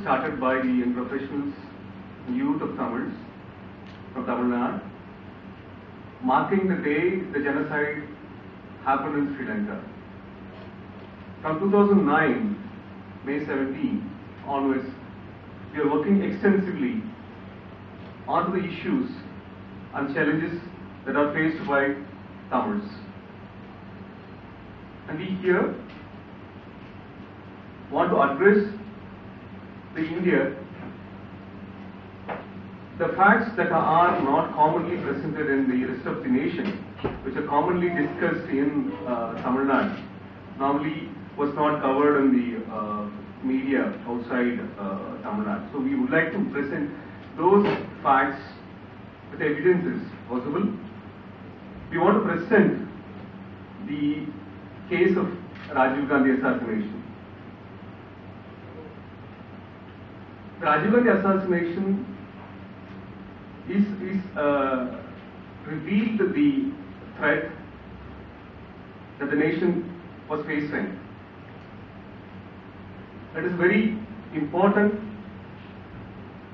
started by the young professionals, youth of Tamils from Tamil Nadu, marking the day the genocide happened in Sri Lanka. From 2009, May 17 onwards, we are working extensively on the issues and challenges that are faced by Tamils. And we here want to address the India the facts that are not commonly presented in the rest of the nation, which are commonly discussed in Tamil Nadu, normally was not covered in the media outside Tamil Nadu. So we would like to present those facts with evidences possible. We want to present the case of Rajiv Gandhi assassination. The Rajiv Gandhi assassination revealed the threat that the nation was facing. It is very important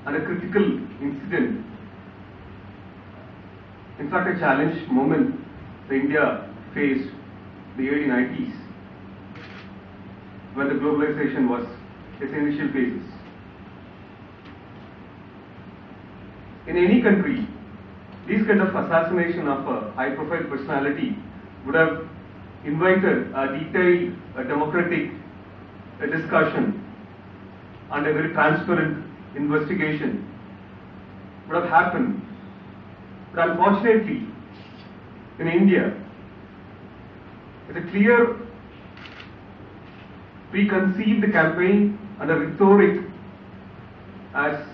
and a critical incident. In fact, a challenge moment that India faced in the early 90s when the globalization was its initial phases. In any country, this kind of assassination of a high-profile personality would have invited a detailed, democratic discussion and a very transparent investigation would have happened. But unfortunately, in India, it's a clear preconceived campaign and a rhetoric has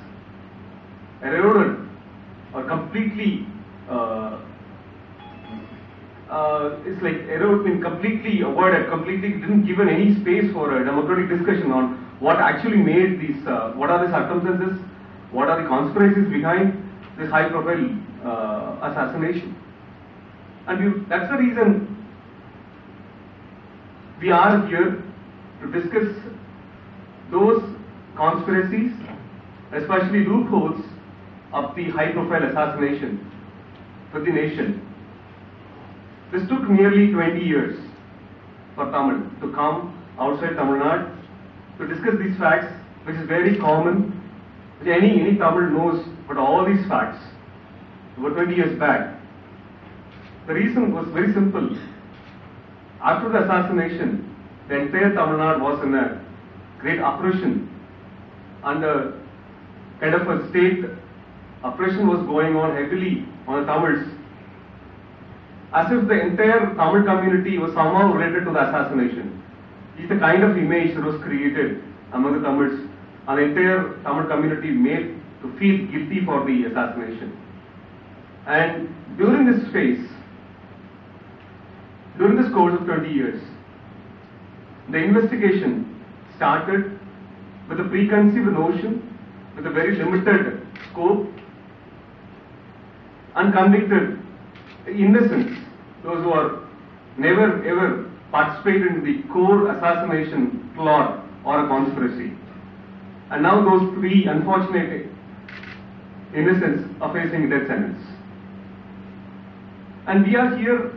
eroded or completely it's like eroded, been completely avoided, completely didn't given any space for a democratic discussion on what actually made these, what are the circumstances, what are the conspiracies behind this high-profile assassination. And that's the reason we are here to discuss those conspiracies, especially loopholes of the high-profile assassination for the nation. This took nearly 20 years for Tamil to come outside Tamil Nadu to discuss these facts, which is very common, which any Tamil knows about all these facts. About 20 years back, the reason was very simple. After the assassination, the entire Tamil Nadu was in a great oppression, and a kind of a state oppression was going on heavily on the Tamils, as if the entire Tamil community was somehow related to the assassination. It's the kind of image that was created among the Tamils, and the entire Tamil community made to feel guilty for the assassination. And during this phase, during this course of 20 years, the investigation started with a preconceived notion, with a very limited scope, and convicted innocents, those who are never ever participated in the core assassination plot or a conspiracy. And now those three unfortunate innocents are facing death sentence. And we are here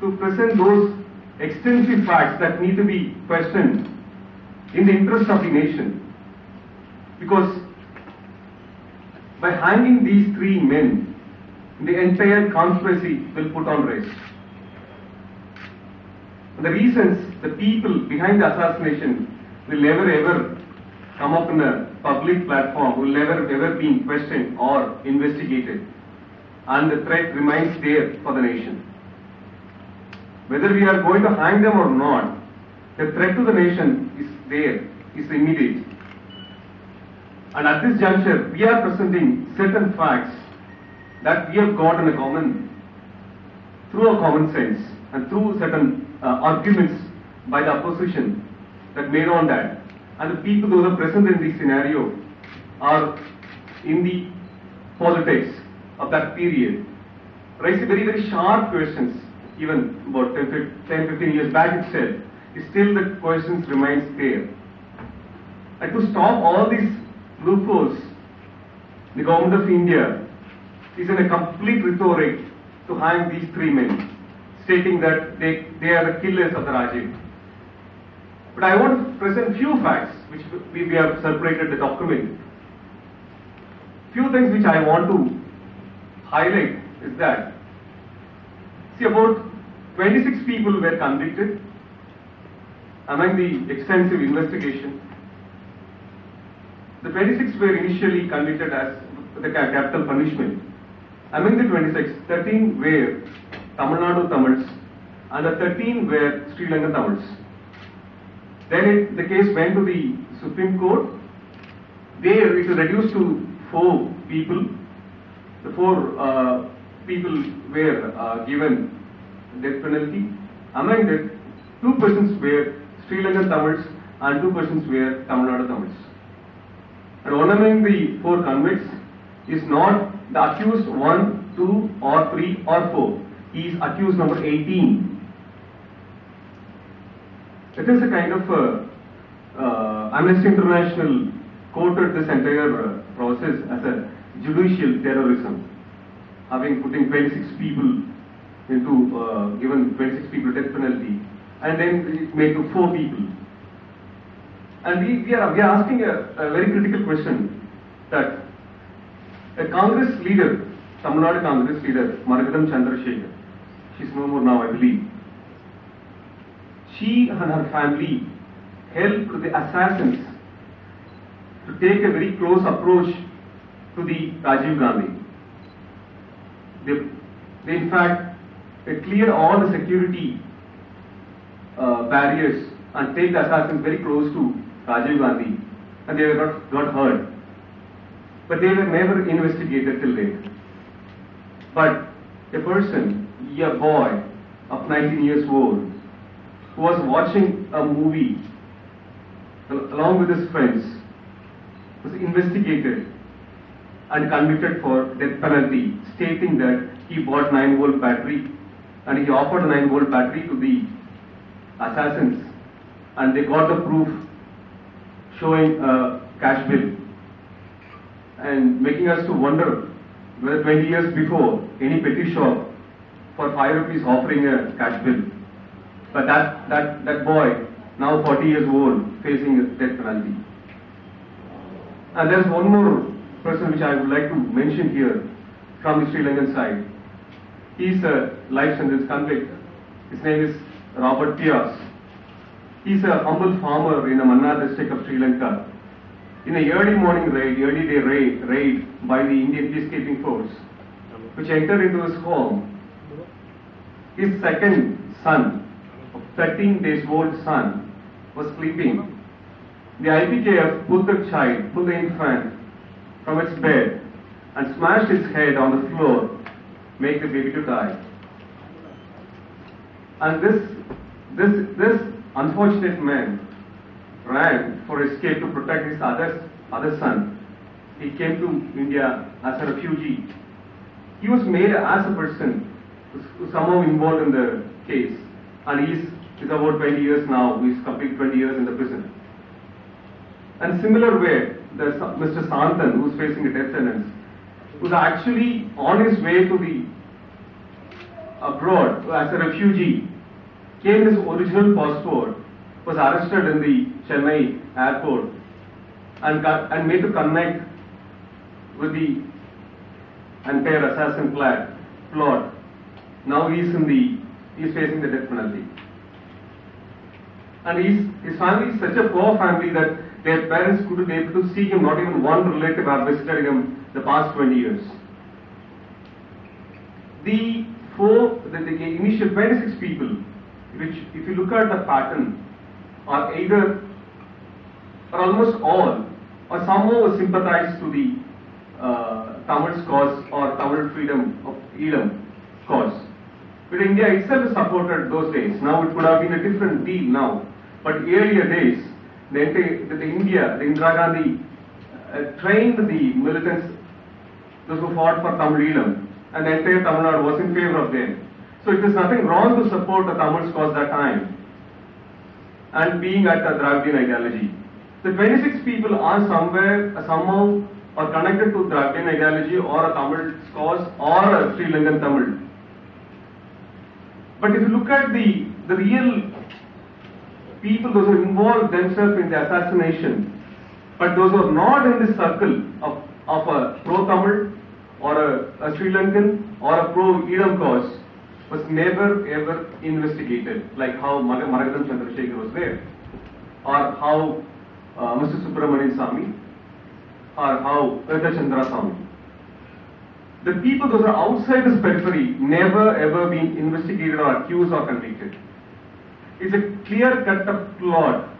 to present those extensive facts that need to be questioned in the interest of the nation. Because by hanging these three men, the entire conspiracy will put on rest. And the reasons, the people behind the assassination will never ever come up in a public platform, will never ever be questioned or investigated. And the threat remains there for the nation. Whether we are going to hang them or not, the threat to the nation is there, is immediate. And at this juncture, we are presenting certain facts that we have got in a common, through a common sense and through certain arguments by the opposition that made on that. And the people who are present in this scenario are in the politics of that period, raise very, very sharp questions, even about 10, 15 years back itself. Still the questions remains there. And to stop all these loopholes, the government of India is in a complete rhetoric to hang these three men, stating that they are the killers of the Rajiv. But I want to present few facts which we have circulated the document. Few things which I want to highlight is that, see, about 26 people were convicted among the extensive investigation. The 26 were initially convicted as the capital punishment. Among the 26, 13 were Tamil Nadu Tamils and the 13 were Sri Lankan Tamils. Then the case went to the Supreme Court. There it was reduced to 4 people. The 4 people were given death penalty. Among that, 2 persons were Sri Lankan Tamils and 2 persons were Tamil Nadu Tamils. And one among the 4 convicts is not the accused 1, 2 or 3 or 4. He is accused number 18. It is a kind of Amnesty International quoted this entire process as a judicial terrorism, having putting 26 people into given 26 people death penalty, and then it made to 4 people. And we are asking a very critical question, that a Congress leader, Tamil Nadu Congress leader, Murugan Chandrasekhar, she's no more now, I believe. She and her family helped the assassins to take a very close approach to the Rajiv Gandhi. They in fact, they cleared all the security barriers and take the assassins very close to Rajiv Gandhi, and they were not hurt. But they were never investigated till date. But a person, a boy of 19 years old, who was watching a movie along with his friends, was investigated and convicted for death penalty, stating that he bought 9-volt battery and he offered a 9-volt battery to the assassins, and they got the proof showing a cash bill, and making us to wonder whether 20 years before any petty shop for 5 rupees offering a cash bill. But that boy, now 40 years old, facing a death penalty. And there's one more person which I would like to mention here from the Sri Lankan side. He's a life sentence convict. His name is Robert Pias. He's a humble farmer in a Mannar district of Sri Lanka. In a early day raid by the Indian peacekeeping force, which entered into his home, his second son, 13 days old son, was sleeping. The IPKF pulled the infant from its bed and smashed its head on the floor, make the baby to die. And this unfortunate man ran for escape to protect his other son. He came to India as a refugee. He was made as a person who somehow involved in the case, and he's about 20 years now. He's completed 20 years in the prison. And similar way, there's Mr. Santhan, who's facing a death sentence, who's actually on his way to the abroad as a refugee, came in his original passport, was arrested in the Chennai airport, and made to connect with the entire assassin plot. Now he's facing the death penalty. And his family is such a poor family that their parents couldn't be able to see him. Not even one relative have visited him the past 20 years. The initial 26 people, which if you look at the pattern, are either, or almost all, or somehow sympathize to the Tamil's cause or Tamil freedom of Elam cause. But India itself supported those days. Now it could have been a different deal now. But earlier days, the Indira Gandhi trained the militants, those who fought for Tamil Elam, and the entire Tamil Nadu was in favor of them. So it is nothing wrong to support the Tamil's cause that time, and being at the Dravidian ideology. The 26 people are somehow are connected to Dravidian ideology or a Tamil cause or a Sri Lankan Tamil. But if you look at the real people, those who involved themselves in the assassination, but those who are not in this circle of a pro-Tamil or a Sri Lankan or a pro-Edam cause was never ever investigated, like how Murugan Chandrasekhar was there, or how Mr. Subramanian Sami, or how Chandra Sami. The people those are outside this periphery never ever been investigated or accused or convicted. It's a clear-cut plot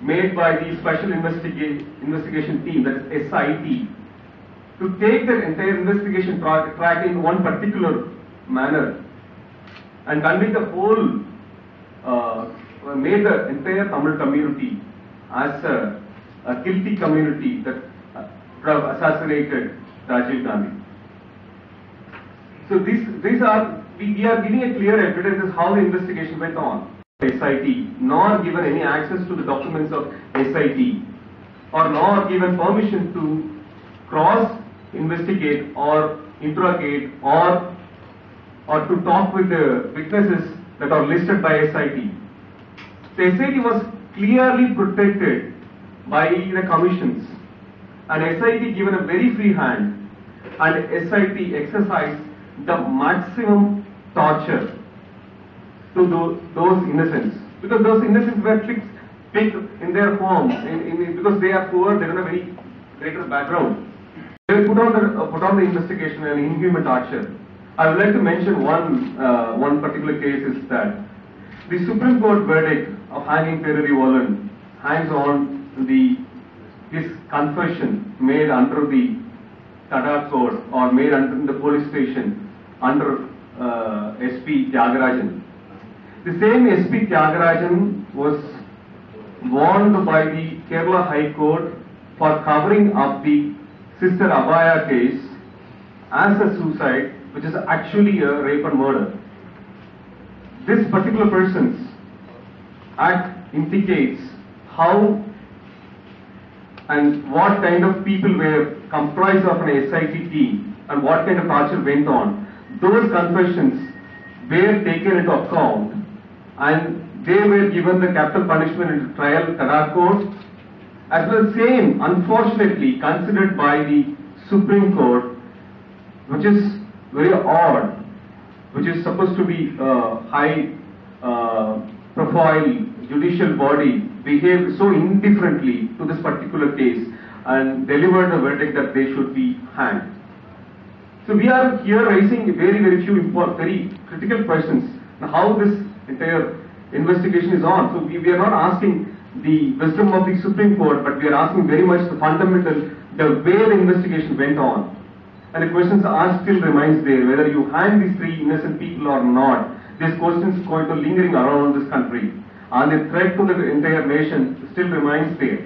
made by the Special Investigation Team, that is SIT, to take the entire investigation track in one particular manner and convict the whole, made the entire Tamil community as a guilty community that assassinated Rajiv Gandhi. So we are giving a clear evidence as how the investigation went on. SIT, nor given any access to the documents of SIT, or nor given permission to cross-investigate or interrogate or to talk with the witnesses that are listed by SIT. The SIT was clearly protected by the commissions, and SIT given a very free hand, and SIT exercised the maximum torture to those innocents, because those innocents were picked in their homes, because they are poor, they don't have any greater background. They put on the investigation and inhuman torture. I would like to mention one particular case is that the Supreme Court verdict of hanging Perarivalan hangs on this confession made under the Tada Code or made under the police station under SP Tyagarajan. The same SP Tyagarajan was warned by the Kerala High Court for covering up the Sister Abaya case as a suicide, which is actually a rape and murder. This particular person's act indicates how and what kind of people were comprised of an SIT team and what kind of torture went on. Those confessions were taken into account and they were given the capital punishment in the trial Tada Court, as well as same, unfortunately, considered by the Supreme Court, which is very odd, which is supposed to be a high profile judicial body, behaved so indifferently to this particular case and delivered a verdict that they should be hanged. So we are here raising very few important, very critical questions on how this entire investigation is on. So we are not asking the wisdom of the Supreme Court, but we are asking very much the fundamental, the way the investigation went on. And the questions are still remains there, whether you hang these three innocent people or not. These questions going to lingering around this country. And the threat to the entire nation still remains there.